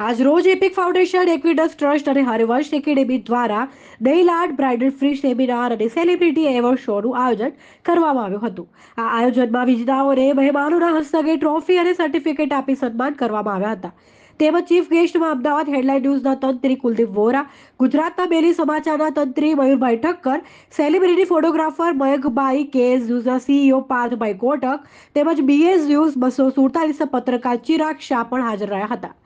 આજ રોજ EPIC foundation, એક્વિડસ trust અને હરિવંશ એકેડેમી દ્વારા nail art, bridal free seminar અને સેલિબ્રિટી એવોર્ડ શોનું આયોજન કરવામાં આવ્યું હતું. આ આયોજનમાં વિજેતાઓને મહેમાનોના હસ્તકે ટ્રોફી અને સર્ટિફિકેટ આપી સન્માન કરવામાં આવ્યા હતા. તેમજ ચીફ ગેસ્ટમાં અમદાવાદ હેડલાઇન ન્યૂઝના તંત્રી કુલદીપ વોરા, ગુજરાતના ડેલી સમાચારના તંત્રી મયુરભાઈ Thakkar, celebrity photographer Mayankbhai, KS ન્યૂઝના CEO પાર્થભાઈ કોટક તેમજ બીએસ ન્યૂઝ 247 પત્રકાર ચિરાગ શાહ પણ હાજર રહ્યા હતા.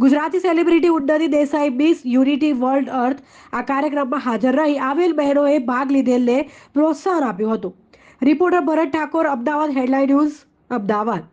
ગુજરાતી સેલિબ્રિટી ઉન્નતિ દેસાઈ મિસ યુનિટી વર્લ્ડ અર્થ આ કાર્યક્રમમાં હાજર રહી આવેલ બહેનોએ ભાગ લીધેલને પ્રોત્સાહન આપ્યું હતું. Reporter Bharat Thakor, Ahmedabad headline news, Ahmedabad.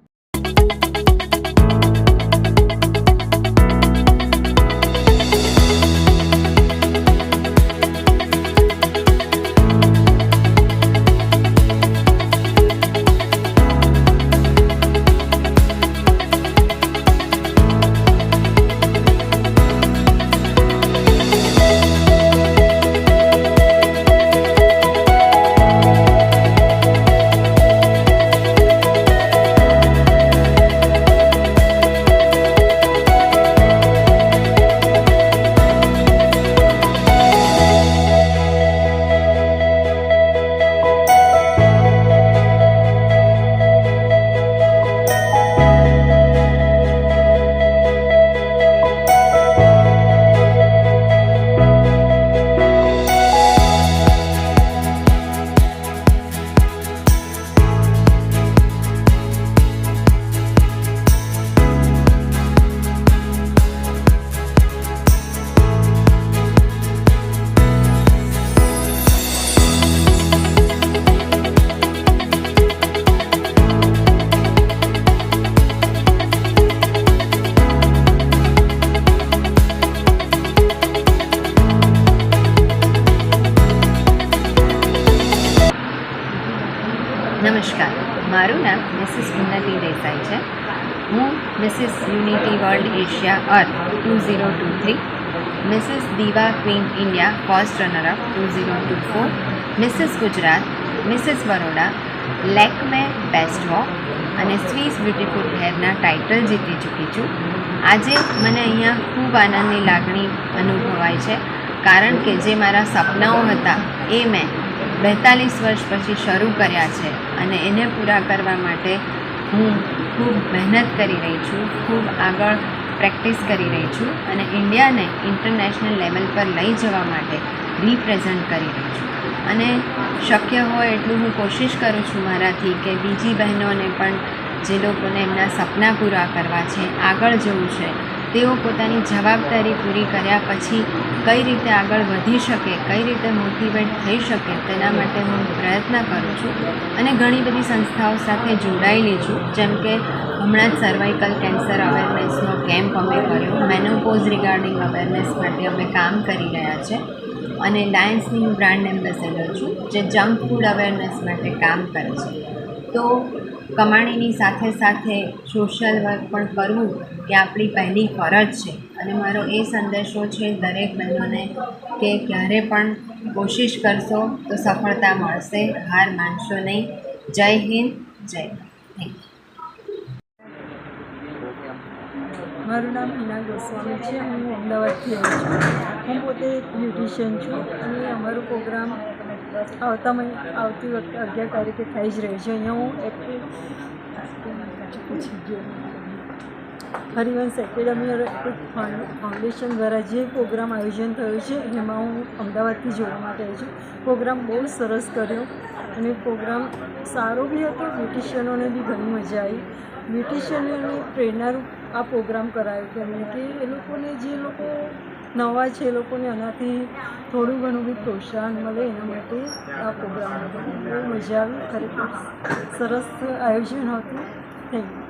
નમસ્કાર, મારું નામ મિસિસ ઉન્નતિ દેસાઈ છે. હું Mrs unity world Asia earth 2023, Mrs diva queen India first runner up 2024, Mrs Gujarat, Mrs Baroda, Lakme best walk અને સ્વીસ બ્યુટીફુલ હેરના ટાઇટલ જીતી ચૂકી છું. આજે મને અહીંયા ખૂબ આનંદની લાગણી અનુભવાય છે, કારણ કે જે મારા સપનાઓ હતા એ મેં 42 વર્ષ પછી શરૂ કર્યા છે અને એને પૂરા કરવા માટે હું ખૂબ મહેનત કરી રહી છું, ખૂબ આગળ પ્રેક્ટિસ કરી રહી છું અને ઇન્ડિયાને ઇન્ટરનેશનલ લેવલ પર લઈ જવા માટે રિપ્રેઝન્ટ કરી રહી છું. અને શક્ય હોય એટલું હું કોશિશ કરું છું મારાથી કે બીજી બહેનોને પણ જે લોકોને એમના સપના પૂરા કરવા છે, આગળ જવું છે, તેઓ પોતાની જવાબદારી પૂરી કર્યા પછી કઈ રીતે આગળ વધી શકે, કઈ રીતે મોટિવેટ થઈ શકે, તેના માટે હું પ્રયત્ન કરું છું અને ઘણી બધી સંસ્થાઓ સાથે જોડાયેલી છું. જેમ કે હમણાં જ સર્વાઇકલ કેન્સર અવેરનેસનો કેમ્પ અમે કર્યો, મેનોપોઝ રિગાર્ડિંગ અવેરનેસ માટે અમે કામ કરી રહ્યા છે અને લાયન્સની હું બ્રાન્ડ એમ્બેસેડર છું, જે જંક ફૂડ અવેરનેસ માટે કામ કરે છે. તો કમાણીની સાથે સાથે સોશિયલ વર્ક પણ કરવું એ આપણી પહેલી ફરજ છે અને મારો એ સંદેશો છે દરેક બહેનોને કે ક્યારે પણ કોશિશ કરશો તો સફળતા મળશે, હાર માનશો નહીં. જય હિન્દ, જય થેન્ક યુ. મારું નામ હિના ગોસ્વામી છે. હું અમદાવાદથી આવી છું. હું પોતે એક બ્યુટિશિયન છું અને અમારો પ્રોગ્રામ આવતી વખતે 11 તારીખે થઈ જ રહી છે. અહીંયા હું હરિવંશ એકેડમી ફાઉન્ડેશન દ્વારા જે પ્રોગ્રામ આયોજન થયું છે એમાં હું અમદાવાદથી જોવા માટે આવી છું. પ્રોગ્રામ બહુ સરસ કર્યો અને પ્રોગ્રામ સારો બી હતો. બ્યુટિશિયનોને બી ઘણી મજા આવી. બ્યુટિશિયનોને પ્રેરણારૂપ આ પ્રોગ્રામ કરાયો કે એ લોકોને જે લોકો નવા છે એ લોકોને આનાથી થોડું ઘણું બી પ્રોત્સાહન મળે એના માટે આ પ્રોગ્રામ હતો. બહુ મજા આવી. ખરેખર સરસ આયોજન હતું. Thank you.